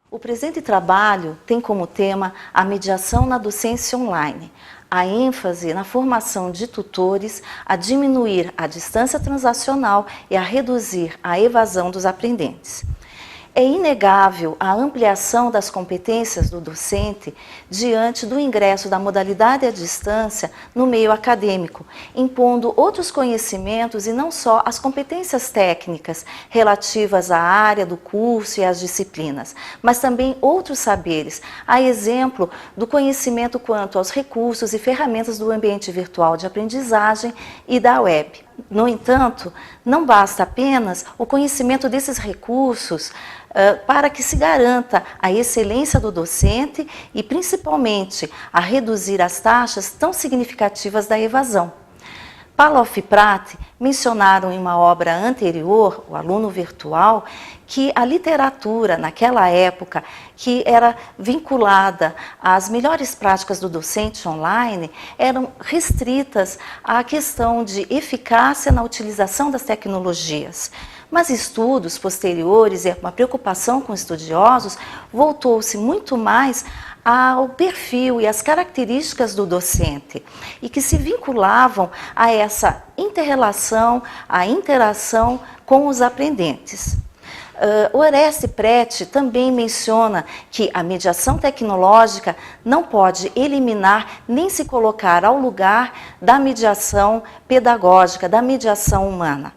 O presente trabalho tem como tema a mediação na docência online, a ênfase na formação de tutores, a diminuir a distância transacional e a reduzir a evasão dos aprendentes. É inegável a ampliação das competências do docente diante do ingresso da modalidade à distância no meio acadêmico, impondo outros conhecimentos e não só as competências técnicas relativas à área do curso e às disciplinas, mas também outros saberes, a exemplo do conhecimento quanto aos recursos e ferramentas do ambiente virtual de aprendizagem e da web. No entanto, não basta apenas o conhecimento desses recursos para que se garanta a excelência do docente e, principalmente, a reduzir as taxas tão significativas da evasão. Palloff e Pratt mencionaram em uma obra anterior, O Aluno Virtual, que a literatura, naquela época, que era vinculada às melhores práticas do docente online, eram restritas à questão de eficácia na utilização das tecnologias. Mas estudos posteriores e uma preocupação com estudiosos voltou-se muito mais ao perfil e às características do docente e que se vinculavam a essa inter-relação, a interação com os aprendentes. Oreste Prete também menciona que a mediação tecnológica não pode eliminar nem se colocar ao lugar da mediação pedagógica, da mediação humana.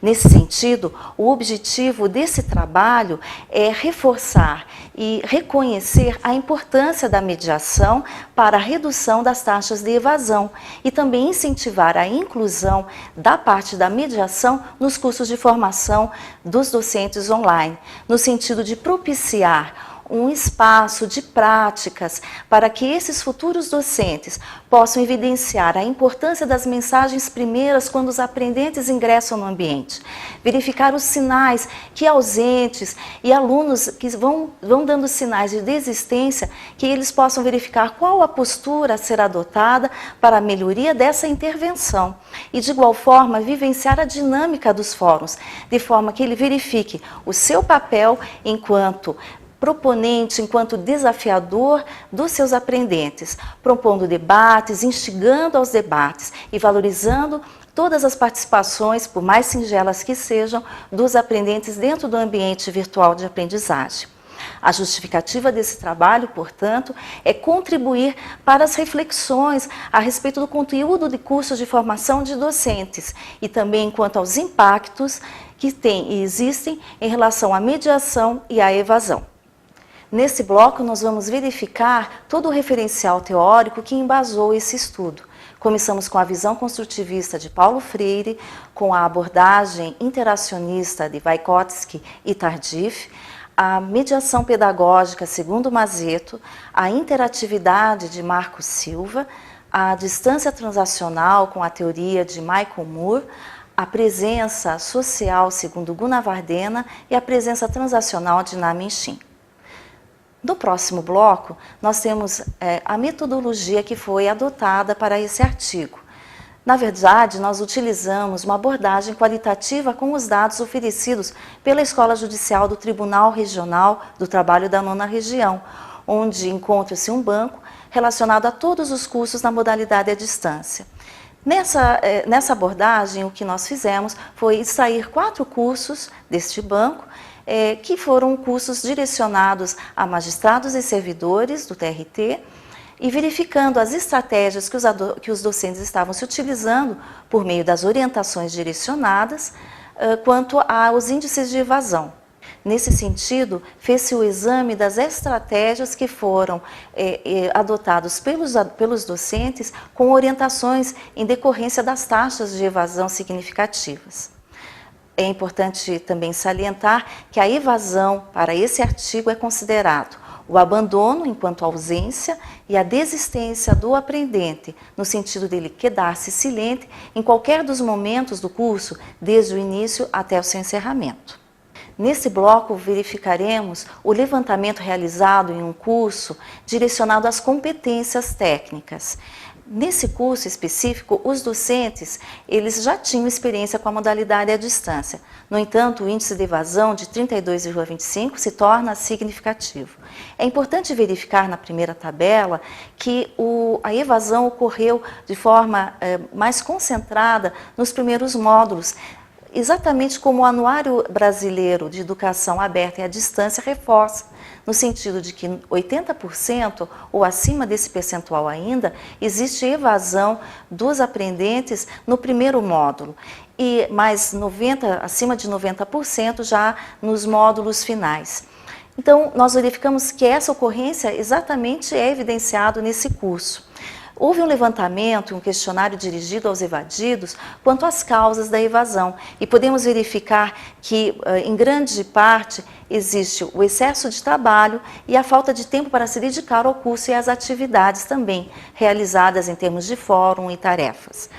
Nesse sentido, o objetivo desse trabalho é reforçar e reconhecer a importância da mediação para a redução das taxas de evasão e também incentivar a inclusão da parte da mediação nos cursos de formação dos docentes online, no sentido de propiciar um espaço de práticas para que esses futuros docentes possam evidenciar a importância das mensagens primeiras quando os aprendentes ingressam no ambiente, verificar os sinais que ausentes e alunos que vão dando sinais de desistência, que eles possam verificar qual a postura a ser adotada para a melhoria dessa intervenção e, de igual forma, vivenciar a dinâmica dos fóruns, de forma que ele verifique o seu papel enquanto proponente, enquanto desafiador dos seus aprendentes, propondo debates, instigando aos debates e valorizando todas as participações, por mais singelas que sejam, dos aprendentes dentro do ambiente virtual de aprendizagem. A justificativa desse trabalho, portanto, é contribuir para as reflexões a respeito do conteúdo de cursos de formação de docentes e também quanto aos impactos que têm e existem em relação à mediação e à evasão. Nesse bloco, nós vamos verificar todo o referencial teórico que embasou esse estudo. Começamos com a visão construtivista de Paulo Freire, com a abordagem interacionista de Vygotsky e Tardif, a mediação pedagógica segundo Mazeto, a interatividade de Marco Silva, a distância transacional com a teoria de Michael Moore, a presença social segundo Gunavardena e a presença transacional de Namin Shin. No próximo bloco, nós temos a metodologia que foi adotada para esse artigo. Na verdade, nós utilizamos uma abordagem qualitativa com os dados oferecidos pela Escola Judicial do Tribunal Regional do Trabalho da 9ª Região, onde encontra-se um banco relacionado a todos os cursos na modalidade à distância. Nessa abordagem, o que nós fizemos foi extrair 4 cursos deste banco, que foram cursos direcionados a magistrados e servidores do TRT, e verificando as estratégias que os docentes estavam se utilizando por meio das orientações direcionadas quanto aos índices de evasão. Nesse sentido, fez-se o exame das estratégias que foram adotadas pelos docentes com orientações em decorrência das taxas de evasão significativas. É importante também salientar que a evasão para esse artigo é considerado o abandono enquanto ausência e a desistência do aprendente, no sentido dele quedar-se silente em qualquer dos momentos do curso, desde o início até o seu encerramento. Nesse bloco, verificaremos o levantamento realizado em um curso direcionado às competências técnicas. Nesse curso específico, os docentes, eles já tinham experiência com a modalidade à distância. No entanto, o índice de evasão de 32,25 se torna significativo. É importante verificar na primeira tabela que a evasão ocorreu de forma mais concentrada nos primeiros módulos, exatamente como o Anuário Brasileiro de Educação Aberta e à Distância reforça, no sentido de que 80% ou acima desse percentual ainda, existe evasão dos aprendentes no primeiro módulo e mais acima de 90% já nos módulos finais. Então, nós verificamos que essa ocorrência exatamente é evidenciado nesse curso. Houve um levantamento, um questionário dirigido aos evadidos quanto às causas da evasão e podemos verificar que, em grande parte, existe o excesso de trabalho e a falta de tempo para se dedicar ao curso e às atividades também realizadas em termos de fórum e tarefas.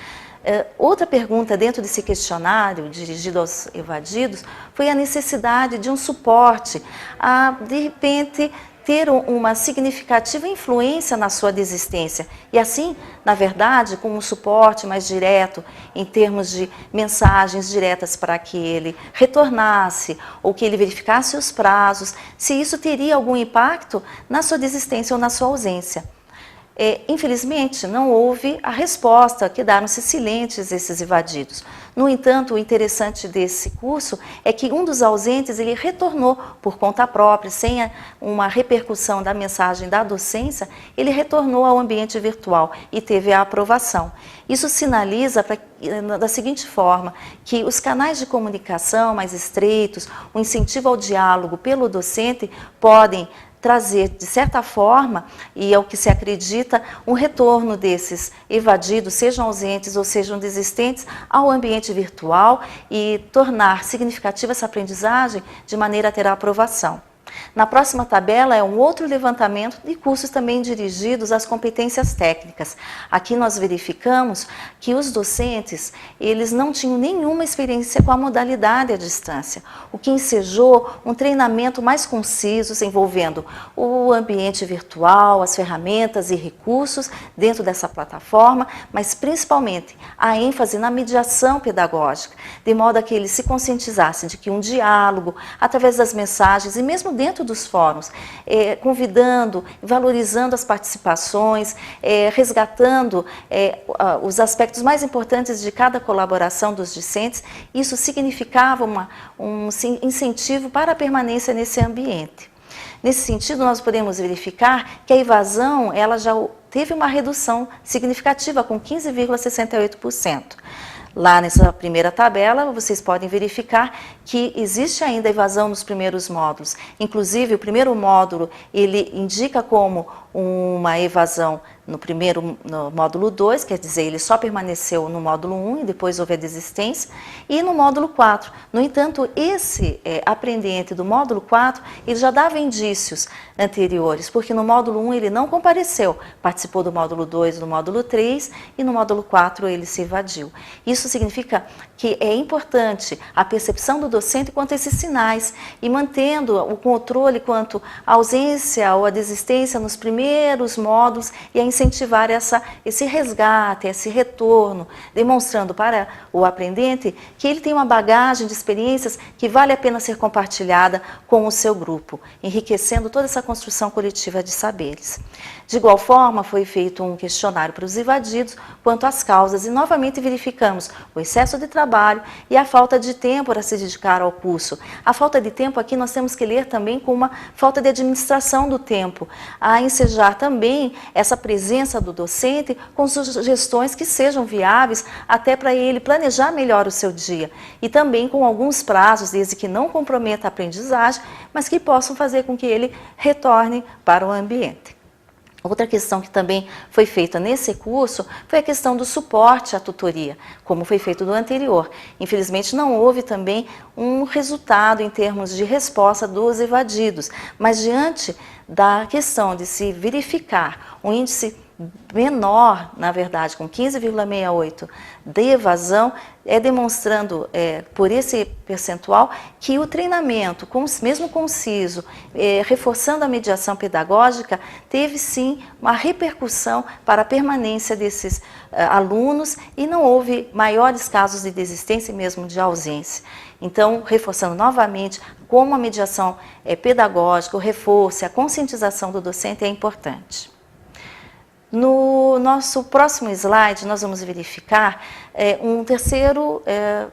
Outra pergunta dentro desse questionário dirigido aos evadidos foi a necessidade de um suporte a, de repente, ter uma significativa influência na sua desistência e assim, na verdade, com um suporte mais direto em termos de mensagens diretas para que ele retornasse ou que ele verificasse os prazos, se isso teria algum impacto na sua desistência ou na sua ausência. Infelizmente, não houve a resposta, quedaram-se silentes esses evadidos. No entanto, o interessante desse curso é que um dos ausentes ele retornou por conta própria, sem uma repercussão da mensagem da docência, ele retornou ao ambiente virtual e teve a aprovação. Isso sinaliza da seguinte forma, que os canais de comunicação mais estreitos, o incentivo ao diálogo pelo docente podem trazer, de certa forma, e é o que se acredita, um retorno desses evadidos, sejam ausentes ou sejam desistentes, ao ambiente virtual e tornar significativa essa aprendizagem de maneira a ter a aprovação. Na próxima tabela é um outro levantamento de cursos também dirigidos às competências técnicas. Aqui nós verificamos que os docentes, eles não tinham nenhuma experiência com a modalidade à distância, o que ensejou um treinamento mais conciso, envolvendo o ambiente virtual, as ferramentas e recursos dentro dessa plataforma, mas principalmente a ênfase na mediação pedagógica, de modo a que eles se conscientizassem de que um diálogo, através das mensagens e mesmo dentro dos fóruns, convidando, valorizando as participações, resgatando os aspectos mais importantes de cada colaboração dos discentes, isso significava um incentivo para a permanência nesse ambiente. Nesse sentido, nós podemos verificar que a evasão ela já teve uma redução significativa, com 15,68%. Lá nessa primeira tabela, vocês podem verificar que existe ainda evasão nos primeiros módulos. Inclusive, o primeiro módulo, ele indica como uma evasão no módulo 2, quer dizer, ele só permaneceu no módulo 1 e depois houve a desistência, e no módulo 4. No entanto, esse aprendente do módulo 4, ele já dava indícios anteriores, porque no módulo 1 ele não compareceu, participou do módulo 2, do módulo 3 e no módulo 4 ele se evadiu. Isso significa que é importante a percepção do docente quanto a esses sinais e mantendo o controle quanto à ausência ou à desistência nos primeiros módulos e a incentivar esse resgate, esse retorno, demonstrando para o aprendente que ele tem uma bagagem de experiências que vale a pena ser compartilhada com o seu grupo, enriquecendo toda essa construção coletiva de saberes. De igual forma, foi feito um questionário para os evadidos quanto às causas e novamente verificamos o excesso de trabalho e a falta de tempo para se dedicar ao curso. A falta de tempo aqui nós temos que ler também com uma falta de administração do tempo, a ensejar também essa presença do docente com sugestões que sejam viáveis até para ele planejar melhor o seu dia e também com alguns prazos, desde que não comprometa a aprendizagem, mas que possam fazer com que ele retorne para o ambiente. Outra questão que também foi feita nesse curso foi a questão do suporte à tutoria, como foi feito no anterior. Infelizmente não houve também um resultado em termos de resposta dos evadidos, mas diante da questão de se verificar um índice menor, na verdade, com 15,68 de evasão, demonstrando por esse percentual que o treinamento, mesmo conciso, reforçando a mediação pedagógica, teve sim uma repercussão para a permanência desses alunos e não houve maiores casos de desistência e mesmo de ausência. Então, reforçando novamente como a mediação pedagógica, o reforço e a conscientização do docente é importante. No nosso próximo slide, nós vamos verificar um terceiro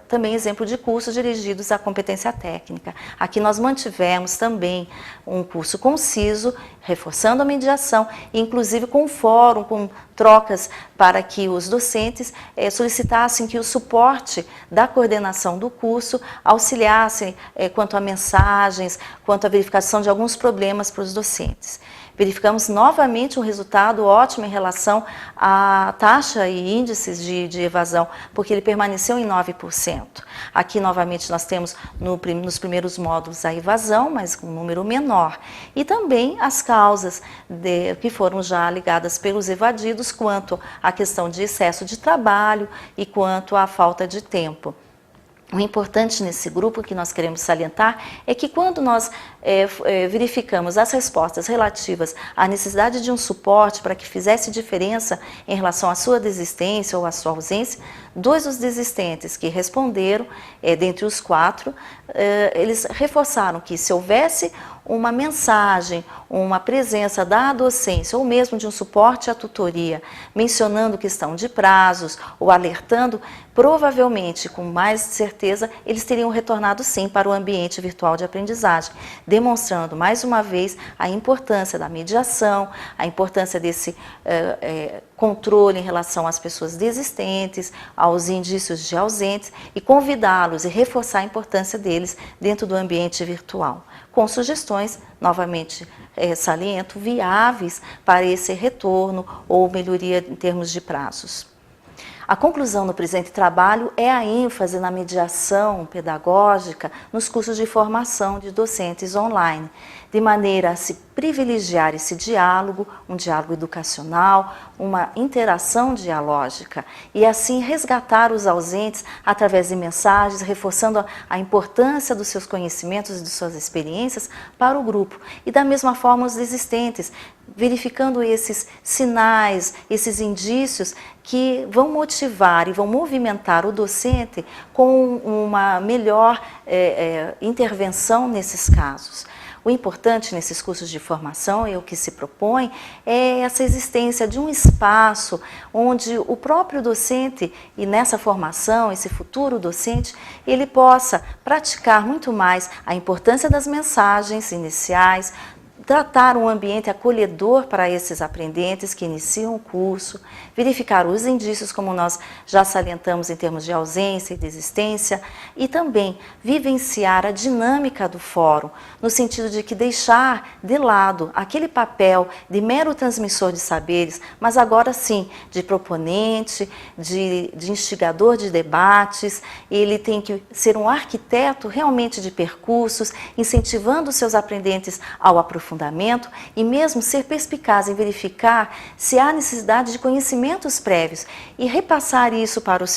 também exemplo de cursos dirigidos à competência técnica. Aqui nós mantivemos também um curso conciso, reforçando a mediação, inclusive com fórum, com trocas para que os docentes solicitassem que o suporte da coordenação do curso auxiliasse quanto a mensagens, quanto à verificação de alguns problemas para os docentes. Verificamos novamente um resultado ótimo em relação à taxa e índices de evasão, porque ele permaneceu em 9%. Aqui, novamente, nós temos nos primeiros módulos a evasão, mas com um número menor. E também as causas que foram já ligadas pelos evadidos, quanto à questão de excesso de trabalho e quanto à falta de tempo. O importante nesse grupo que nós queremos salientar é que quando nós verificamos as respostas relativas à necessidade de um suporte para que fizesse diferença em relação à sua desistência ou à sua ausência, 2 dos desistentes que responderam, dentre os 4, eles reforçaram que se houvesse uma mensagem, uma presença da docência ou mesmo de um suporte à tutoria, mencionando questão de prazos ou alertando, provavelmente, com mais certeza, eles teriam retornado sim para o ambiente virtual de aprendizagem, demonstrando mais uma vez a importância da mediação, a importância desse controle em relação às pessoas desistentes, aos indícios de ausentes e convidá-los e reforçar a importância deles dentro do ambiente virtual, com sugestões, novamente saliento, viáveis para esse retorno ou melhoria em termos de prazos. A conclusão no presente trabalho é a ênfase na mediação pedagógica nos cursos de formação de docentes online, de maneira a se privilegiar esse diálogo, um diálogo educacional, uma interação dialógica e assim resgatar os ausentes através de mensagens, reforçando a importância dos seus conhecimentos e de suas experiências para o grupo e da mesma forma os desistentes, verificando esses sinais, esses indícios que vão motivar e vão movimentar o docente com uma melhor intervenção nesses casos. O importante nesses cursos de formação e o que se propõe é essa existência de um espaço onde o próprio docente, e nessa formação, esse futuro docente, ele possa praticar muito mais a importância das mensagens iniciais, tratar um ambiente acolhedor para esses aprendentes que iniciam o curso, verificar os indícios, como nós já salientamos em termos de ausência e desistência, e também vivenciar a dinâmica do fórum, no sentido de que deixar de lado aquele papel de mero transmissor de saberes, mas agora sim de proponente, de instigador de debates. Ele tem que ser um arquiteto realmente de percursos, incentivando os seus aprendentes ao aprofundamento e mesmo ser perspicaz em verificar se há necessidade de conhecimentos prévios e repassar isso para os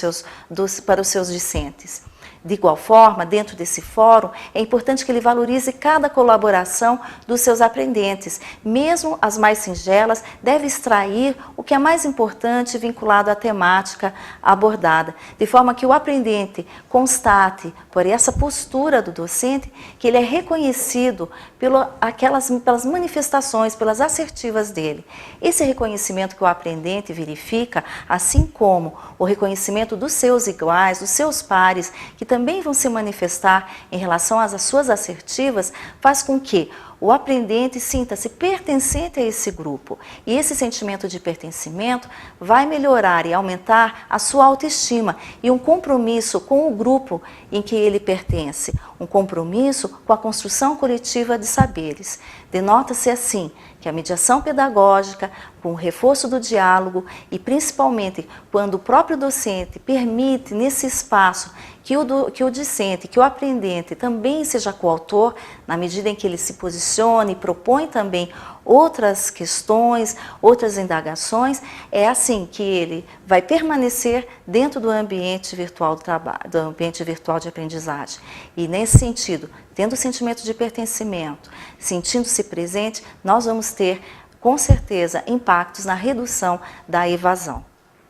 seus discentes. De igual forma, dentro desse fórum, é importante que ele valorize cada colaboração dos seus aprendentes. Mesmo as mais singelas, deve extrair o que é mais importante vinculado à temática abordada, de forma que o aprendente constate, por essa postura do docente, que ele é reconhecido pelas manifestações, pelas assertivas dele. Esse reconhecimento que o aprendente verifica, assim como o reconhecimento dos seus iguais, dos seus pares, que também vão se manifestar em relação às suas assertivas, faz com que o aprendente sinta-se pertencente a esse grupo. E esse sentimento de pertencimento vai melhorar e aumentar a sua autoestima e um compromisso com o grupo em que ele pertence, um compromisso com a construção coletiva de saberes. Denota-se assim que a mediação pedagógica, com o reforço do diálogo e principalmente quando o próprio docente permite nesse espaço que o discente, que o aprendente também seja coautor, na medida em que ele se posiciona questiona e propõe também outras questões, outras indagações, é assim que ele vai permanecer dentro do ambiente virtual do trabalho, do ambiente virtual de aprendizagem. E nesse sentido, tendo o sentimento de pertencimento, sentindo-se presente, nós vamos ter, com certeza, impactos na redução da evasão.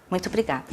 Muito obrigada.